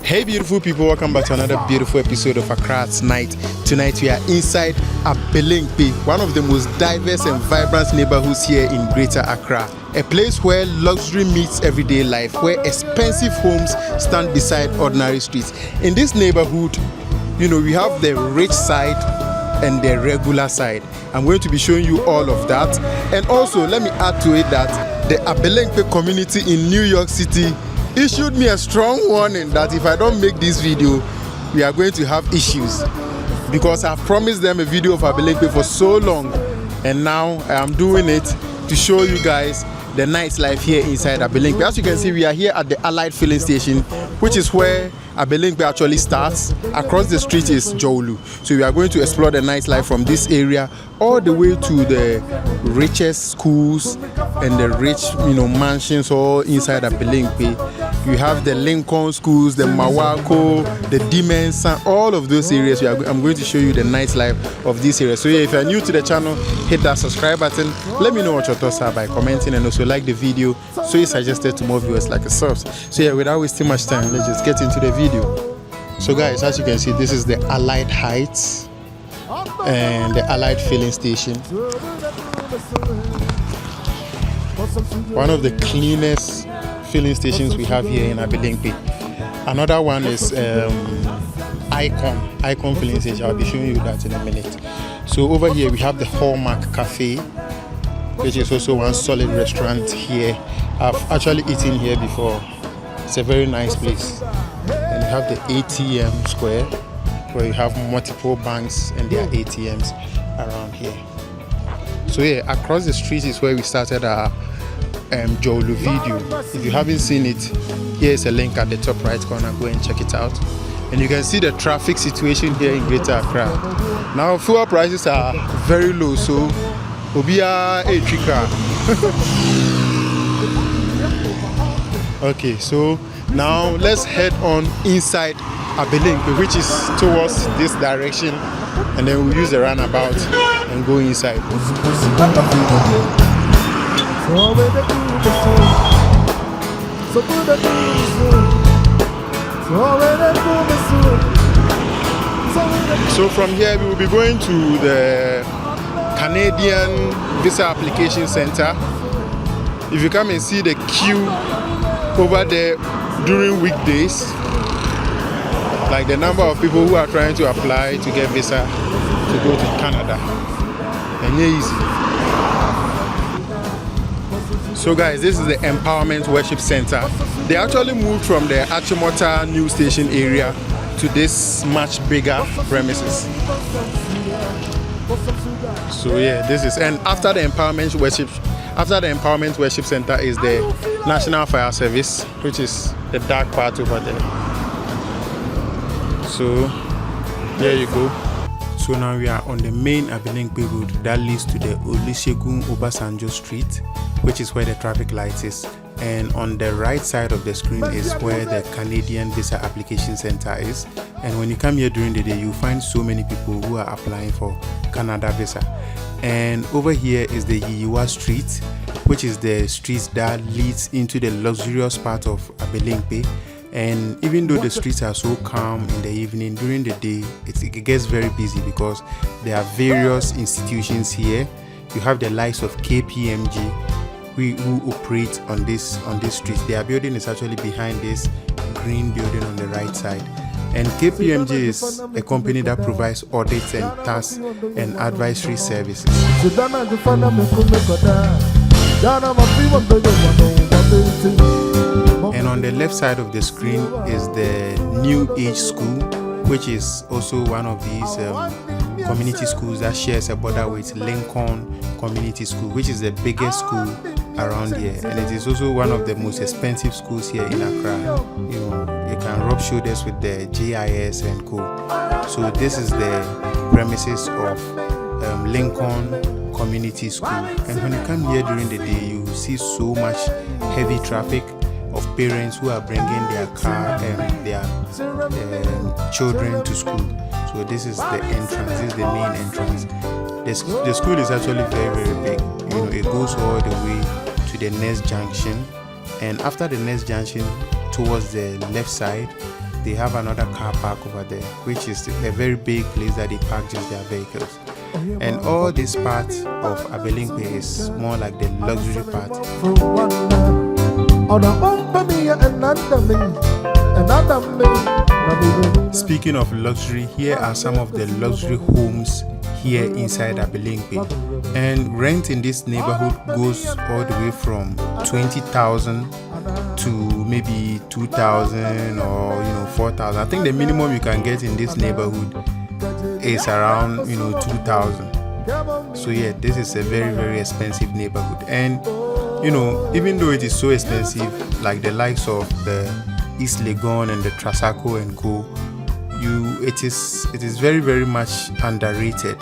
Hey beautiful people, welcome back to another beautiful episode of Accra's Night. Tonight we are inside Abelemkpe, one of the most diverse and vibrant neighborhoods here in Greater Accra. A place where luxury meets everyday life, where expensive homes stand beside ordinary streets. In this neighborhood, we have the rich side and the regular side. I'm going to be showing you all of that. And also, let me add to it that the Abelemkpe community in New York City issued me a strong warning that if I don't make this video, we are going to have issues, because I've promised them a video of Abelemkpe for so long, and now I am doing it to show you guys the nightlife here inside Abelemkpe. As you can see, we are here at the Allied filling station, which is where Abelemkpe actually starts. Across the street is Jolu. So we are going to explore the nightlife from this area all the way to the richest schools and the rich, mansions all inside Abelemkpe. You have the Lincoln schools, the Mawako, the Demons, all of those areas. I'm going to show you the nightlife of this area. So yeah, if you're new to the channel, hit that subscribe button. Let me know what your thoughts are by commenting, and also like the video so it's suggested to more viewers like yourselves. So yeah, without wasting much time, let's just get into the video. So guys, as you can see, this is the Allied Heights and the Allied filling station. One of the cleanest filling stations we have here in Abelemkpe. Another one is Icon filling station. I'll be showing you that in a minute. So over here we have the Hallmark Cafe, which is also one solid restaurant here. I've actually eaten here before. It's a very nice place. And you have the ATM square, where you have multiple banks and their ATMs around here. So yeah, across the street is where we started our Jolu video. If you haven't seen it, here is a link at the top right corner. Go and check it out. And you can see the traffic situation here in Greater Accra. Now fuel prices are very low, so Obia a trika. Okay, so now let's head on inside Abelemkpe, which is towards this direction, and then we'll use the roundabout and go inside. So from here we will be going to the Canadian Visa Application Center. If you come and see the queue over there during weekdays, like the number of people who are trying to apply to get visa to go to Canada, and yeah, easy. So guys, this is the Empowerment Worship Center. They actually moved from the Achimota New Station area to this much bigger premises. So yeah, this is, and after the Empowerment Worship Center is the National Fire Service, which is the dark part over there. So there you go. So now we are on the main Abelemkpe road that leads to the Olusegun Obasanjo Street, which is where the traffic light is. And on the right side of the screen is where the Canadian Visa Application Center is. And when you come here during the day, you find so many people who are applying for Canada visa. And over here is the Yiyiwa Street, which is the street that leads into the luxurious part of Abelemkpe. And even though the streets are so calm in the evening, during the day it gets very busy because there are various institutions here. You have the likes of KPMG who operate on this street. Their building is actually behind this green building on the right side. And KPMG is a company that provides audits and tax and advisory services. And on the left side of the screen is the New Age School, which is also one of these community schools that shares a border with Lincoln Community School, which is the biggest school around here, and it is also one of the most expensive schools here in Accra. You can rub shoulders with the GIS and co. So this is the premises of Lincoln Community School, and when you come here during the day, you see so much heavy traffic of parents who are bringing their car and their children to school. So this is the entrance, this is the main entrance. The school is actually very, very big. It goes all the way to the next junction, and after the next junction towards the left side they have another car park over there, which is a very big place that they park just their vehicles. And all this part of Abelemkpe is more like the luxury part. Speaking of luxury, here are some of the luxury homes here inside Abelemkpe. And rent in this neighborhood goes all the way from 20,000 to maybe 2,000 or 4,000. I think the minimum you can get in this neighborhood is around 2,000. So yeah, this is a very, very expensive neighborhood. And even though it is so expensive, like the likes of the East Legon and the Trasaco and Co, it is very, very much underrated.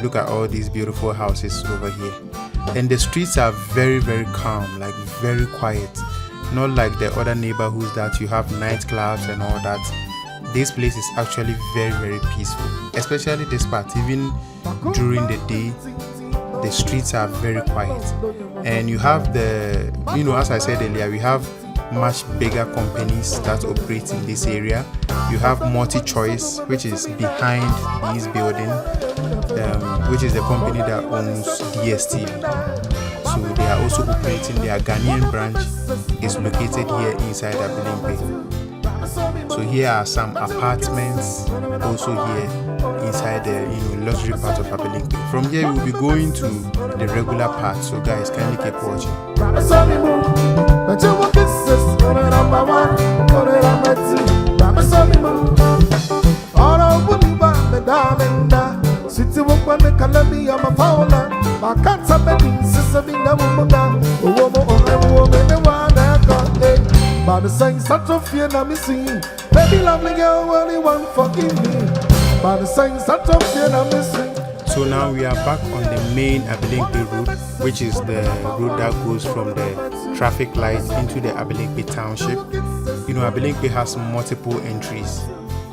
Look at all these beautiful houses over here, and the streets are very, very calm, like very quiet, not like the other neighborhoods that you have nightclubs and all that. This place is actually very, very peaceful, especially this part. Even during the day, the streets are very quiet. And you have the, as I said earlier, we have much bigger companies that operate in this area. You have Multi-Choice, which is behind this building, which is the company that owns DSTV. So they are also operating. Their Ghanaian branch is located here inside Abelemkpe. So here are some apartments also here inside the luxury part of Abelemkpe. From here we will be going to the regular part, so guys, kindly keep watching. By the same such a fear now me see, baby lovely girl, only one forgive me. By the same such a fear now me see. So now we are back on the main Abelemkpe road, which is the road that goes from the traffic light into the Abelemkpe township. Abelemkpe has multiple entries.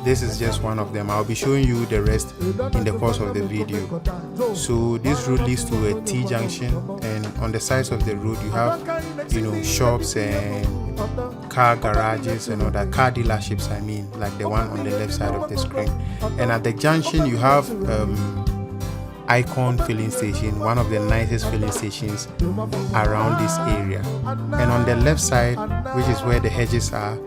This is just one of them. I'll be showing you the rest in the course of the video. So this road leads to a T junction, and on the sides of the road you have shops and car garages and other car dealerships, like the one on the left side of the screen. And at the junction you have Icon filling station, one of the nicest filling stations around this area. And on the left side, which is where the hedges are,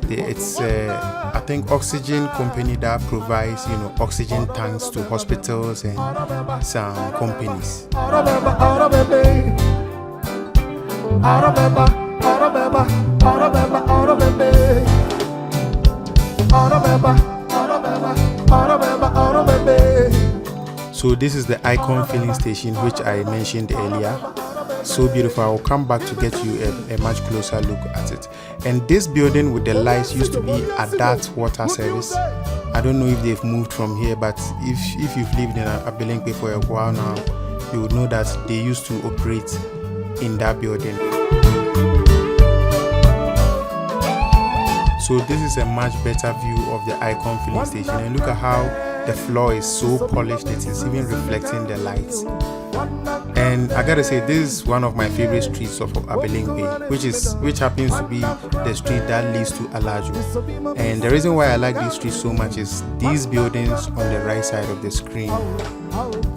it's I think oxygen company that provides oxygen tanks to hospitals and some companies. So this is the Icon filling station which I mentioned earlier. So beautiful. I will come back to get you a much closer look at it. And this building with the lights used to be Adat Water Service. I don't know if they've moved from here, but if you've lived in Abelemkpe for a while now, you would know that they used to operate in that building. So this is a much better view of the Icon filling station, and look at how the floor is so polished, it is even reflecting the lights. And I gotta say, this is one of my favorite streets of Abelemkpe, which happens to be the street that leads to Alaju. And the reason why I like this street so much is these buildings on the right side of the screen.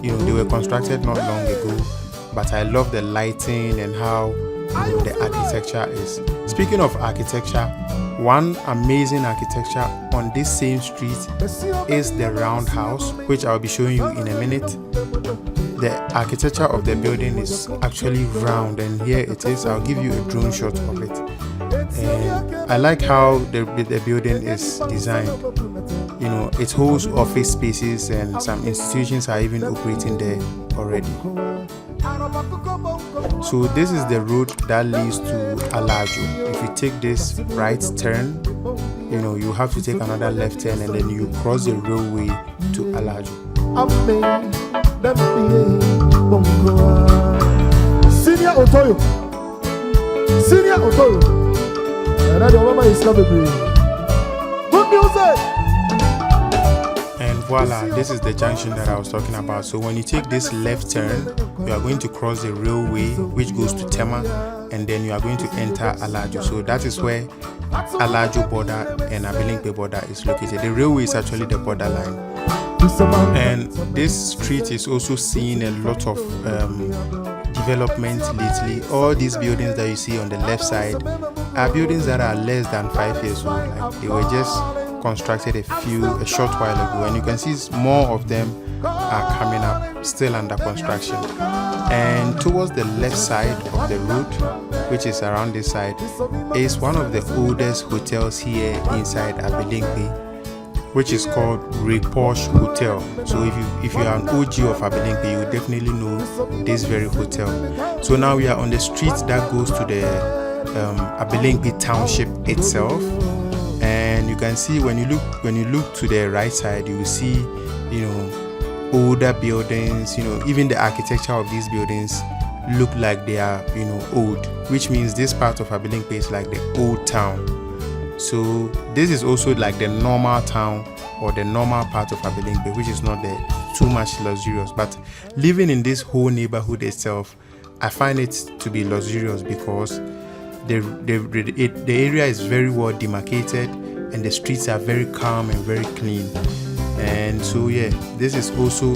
They were constructed not long ago, but I love the lighting and how the architecture is. Speaking of architecture, one amazing architecture on this same street is the roundhouse, which I'll be showing you in a minute. The architecture of the building is actually round, and here it is. I'll give you a drone shot of it. And I like how the building is designed. It holds office spaces, and some institutions are even operating there already. So this is the road that leads to Alaju. If you take this right turn, you have to take another left turn, and then you cross the railway to Alaju. Senior Otoyo. And I don't know is coming. Good music. And voila, this is the junction that I was talking about. So when you take this left turn, you are going to cross the railway which goes to Tema, and then you are going to enter Alajo. So that is where Alajo border and Abelemkpe border is located. The railway is actually the borderline. And this street is also seeing a lot of development lately. All these buildings that you see on the left side are buildings that are less than 5 years old. Like, they were just constructed a short while ago, and you can see more of them are coming up, still under construction. And towards the left side of the road, which is around this side, is one of the oldest hotels here inside Abelemkpe, which is called Posh Hotel. So if you are an OG of Abelemkpe, you definitely know this very hotel. So now we are on the street that goes to the Abelemkpe township itself, and you can see when you look to the right side, you will see, older buildings. Even the architecture of these buildings look like they are old, which means this part of Abelemkpe is like the old town. So this is also like the normal town or the normal part of Abelemkpe, which is not too much luxurious. But living in this whole neighborhood itself, I find it to be luxurious because the area is very well demarcated and the streets are very calm and very clean. And so yeah, this is also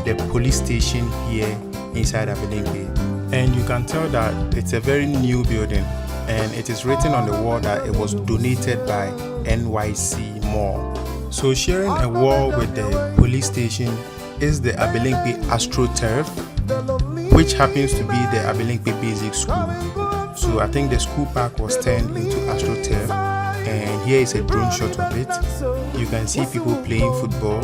the police station here inside Abelemkpe, and you can tell that it's a very new building, and it is written on the wall that it was donated by NYC Mall. So sharing a wall with the police station is the Abelemkpe Astro turf, which happens to be the Abelemkpe Basic School. So I think the school park was turned into Astro turf, and here is a drone shot of it. You can see people playing football,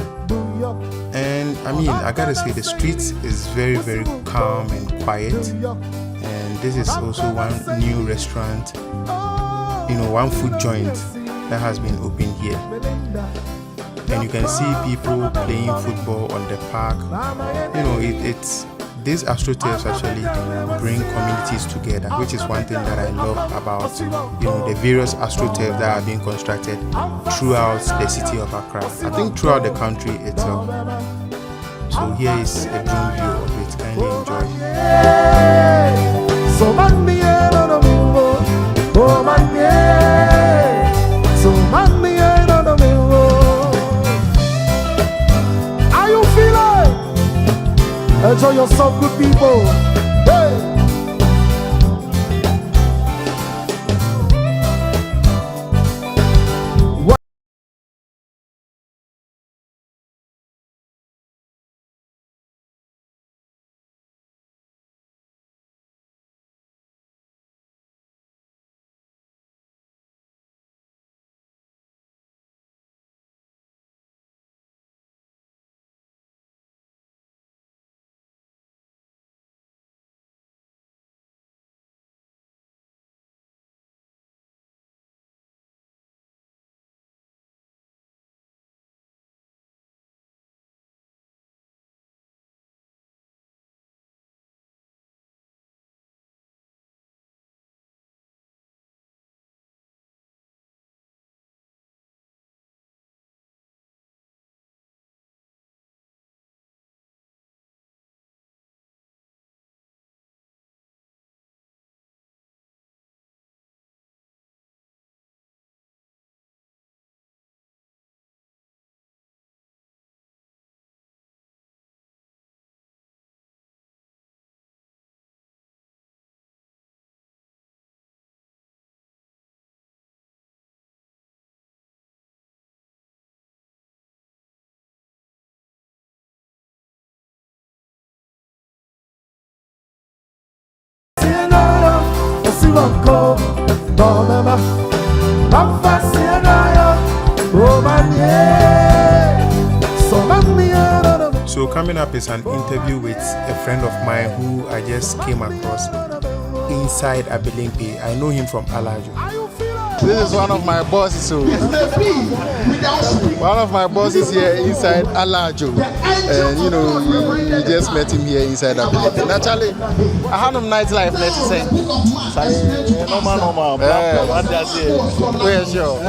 and I gotta say the street is very, very calm and quiet. And this is also one new restaurant, one food joint that has been opened here. And you can see people playing football on the park. These AstroTurfs actually bring communities together, which is one thing that I love about the various AstroTurfs that are being constructed throughout the city of Accra. I think throughout the country itself. So here is a drone view of it. Kindly enjoy. Are you feeling? Enjoy yourself, good people. Hey! So coming up is an interview with a friend of mine who I just came across inside Abelemkpe. I know him from Alajo. This is one of my bosses, so one of my bosses here inside Alajo, and you just met him here inside Abelemkpe. Naturally, I had nightlife, let's say. Normal. Yeah, sure.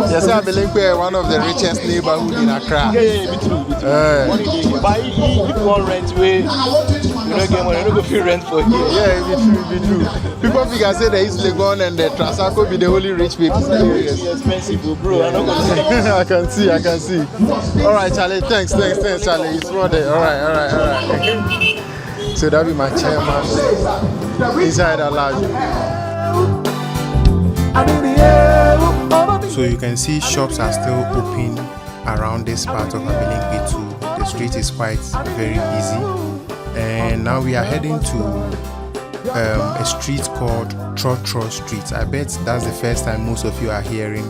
Yes, Abelemkpe, one of the richest neighborhoods in Accra. Yeah, me too. But if you want rent, don't get money, I don't go pay rent for here. Yeah, it be true. People figure say the East Legon and the Trasaco be the only rich people. It's expensive, bro. I'm not gonna I can see. All right, Charlie. Thanks, Charlie. It's more there. All right. So that be my chairman inside the lounge. So you can see shops are still open around this part of Abelemkpe too. The street is quite very busy, and now we are heading to a street called Trotro Street. I bet that's the first time most of you are hearing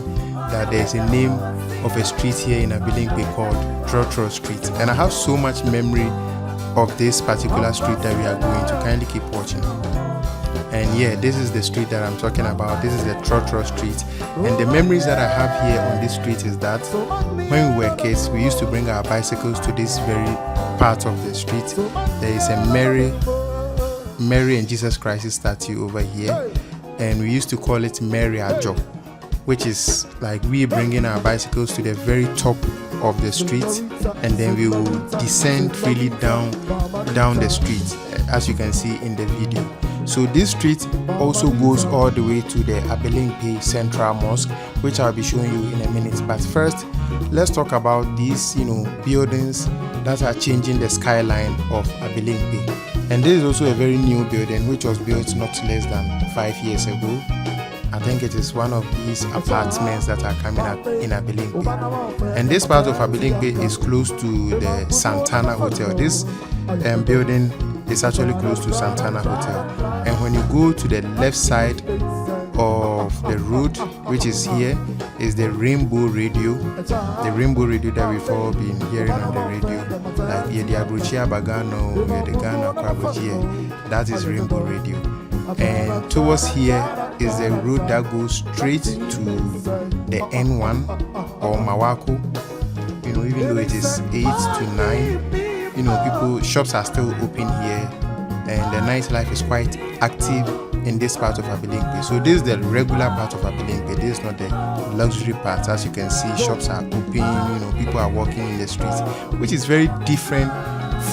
that there's a name of a street here in Abelemkpe called Trotro Street, and I have so much memory of this particular street that we are going to. Kindly keep watching. And yeah, this is the street that I'm talking about. This is the Trotro Street, and the memories that I have here on this street is that when we were kids, we used to bring our bicycles to this very part of the street. There is a Mary and Jesus Christ statue over here, and we used to call it Mary Ajo, which is like we bringing our bicycles to the very top of the street, and then we will descend freely down the street, as you can see in the video. So this street also goes all the way to the Abelemkpe Central Mosque, which I'll be showing you in a minute. But first, let's talk about these, buildings that are changing the skyline of Abelemkpe. And this is also a very new building which was built not less than 5 years ago. I think it is one of these apartments that are coming up in Abelemkpe. And this part of Abelemkpe is close to the Santana Hotel. This building is actually close to Santana Hotel. And when you go to the left side of the road, which is here, is the Rainbow Radio. The Rainbow Radio that we've all been hearing on the radio. Like the Abrochia Bagano, the Ghana Krabrochia. That is Rainbow Radio. And towards here is the road that goes straight to the N1 or Mawako. Even though it is 8 to 9, shops are still open here, and the nightlife is quite active in this part of Abelemkpe. So this is the regular part of Abelemkpe. This is not the luxury part. As you can see, shops are open, people are walking in the streets, which is very different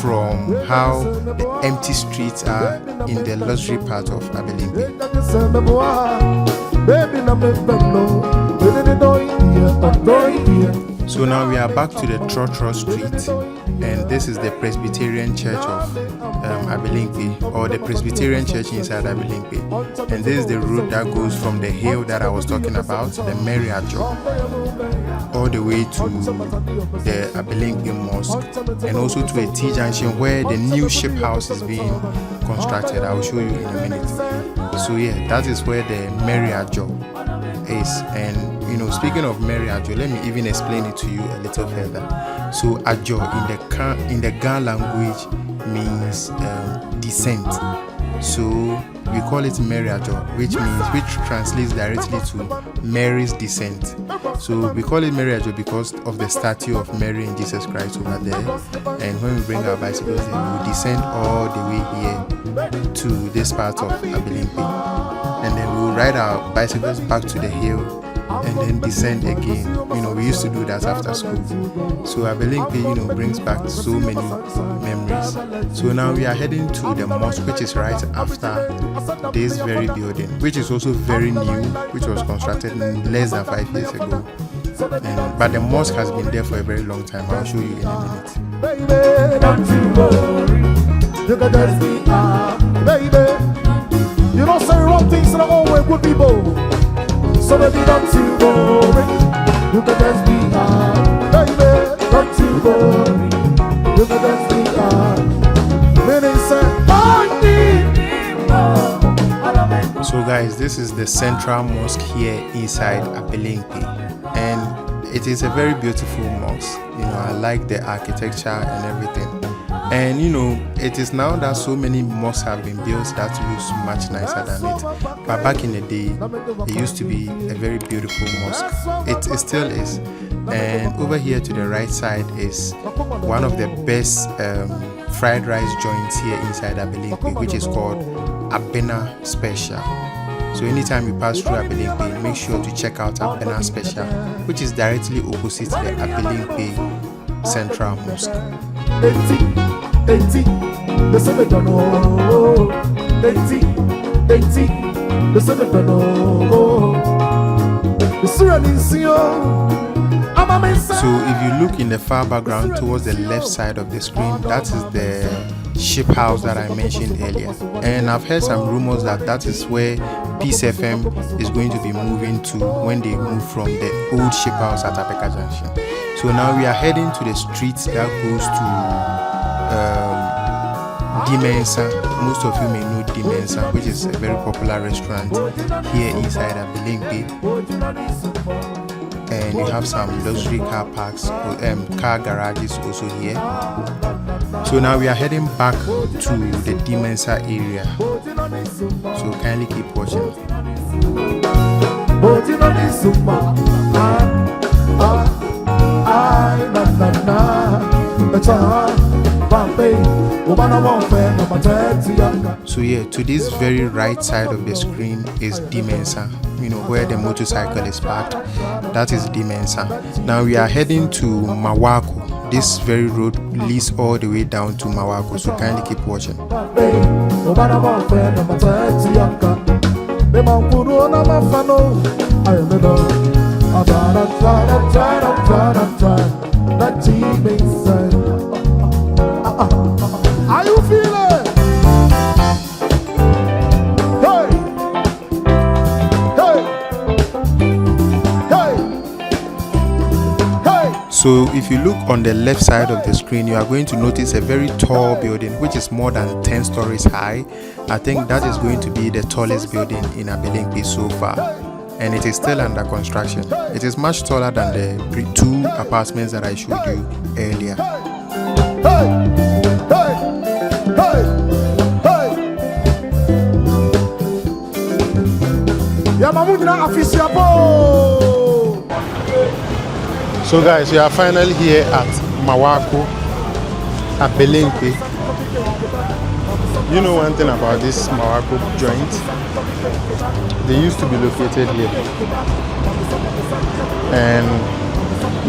from how the empty streets are in the luxury part of Abelemkpe. So now we are back to the Trotro Street, and this is the Presbyterian Church of Abelemkpe, or the Presbyterian Church inside Abelemkpe. And this is the road that goes from the hill that I was talking about, the Mary Ajo, all the way to the Abelemkpe Mosque, and also to a T-junction where the new ship house is being constructed. I will show you in a minute. So yeah, that is where the Mary Ajo is. And speaking of Mary Ajo, let me even explain it to you a little further. So Ajo in the Ga language means descent. So we call it Mary Ajo, which translates directly to Mary's descent. So we call it Mary Ajo because of the statue of Mary and Jesus Christ over there. And when we bring our bicycles, then we will descend all the way here to this part of Abelemkpe, and then we will ride our bicycles back to the hill and then descend again. We used to do that after school. So Abelemkpe, brings back so many memories. So now we are heading to the mosque, which is right after this very building, which is also very new, which was constructed less than 5 years ago. But the mosque has been there for a very long time. I'll show you in a minute. Baby, don't you worry. You can just be baby. You don't say wrong things and always good people. So baby, don't you worry. You can just be baby. Don't you worry. You can just be Many say, So guys, this is the central mosque here inside Abelemkpe, and it is a very beautiful mosque. I like the architecture and everything. And it is now that so many mosques have been built that looks much nicer than it. But back in the day, it used to be a very beautiful mosque. It still is. And over here to the right side is one of the best fried rice joints here inside Abelemkpe, which is called Abena Special. So anytime you pass through Abelemkpe, make sure to check out Abena Special, which is directly opposite the Abelemkpe Central Mosque. they say they don't know. They see, they say they don't know. They see you. So if you look in the far background towards the left side of the screen, that is the ship house that I mentioned earlier, and I've heard some rumors that that is where Peace FM is going to be moving to when they move from the old ship house at Apeka Junction. So now we are heading to the street that goes to Dimensa. Most of you may know Dimensa, which is a very popular restaurant here inside Abelemkpe. And you have some luxury car parks, car garages also here. So now we are heading back to the Dimensa area. So kindly keep watching. So yeah, to this very right side of the screen is Dimensa, you know, where the motorcycle is parked. That is Dimensa. Now we are heading to Mawako. This very road leads all the way down to Mawako, so kindly keep watching. Are you feeling? Hey! Hey! Hey! Hey! So if you look on the left side of the screen, you are going to notice a very tall building which is more than 10 stories high. I think that is going to be the tallest building in Abelemkpe so far, and it is still under construction. It is much taller than the two apartments that I showed you earlier. Hey! Hey! Hey! Hey! So guys, we are finally here at Mawako, Abelemkpe. You know one thing about this Mawako joint? They used to be located here, and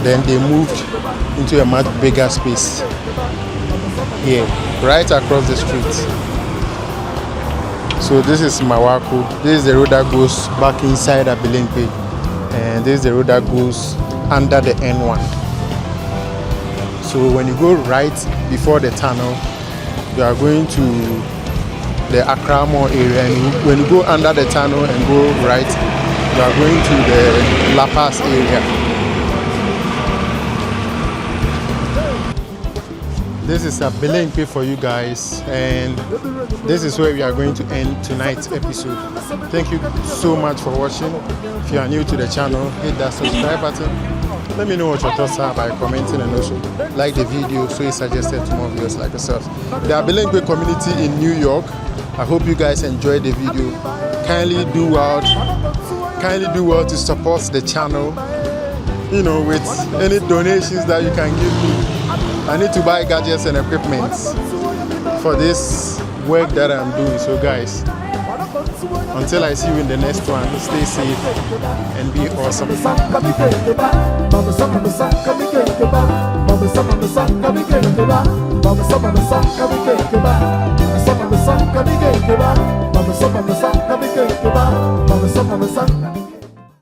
then they moved into a much bigger space here, right across the street. So this is Mawako. This is the road that goes back inside Abelemkpe, and this is the road that goes under the N1. So when you go right before the tunnel, you are going to the Accra Mall area, and when you go under the tunnel and go right, you are going to the La Paz area. This is Abelemkpe for you guys, and this is where we are going to end tonight's episode. Thank you so much for watching. If you are new to the channel, hit that subscribe button. Let me know what your thoughts are by commenting, and also like the video so it's suggested to more viewers like yourself. The Abelemkpe community in New York, I hope you guys enjoyed the video. Kindly do well to support the channel, you know, with any donations that you can give me. I need to buy gadgets and equipment for this work that I'm doing. So guys, until I see you in the next one, stay safe and be awesome.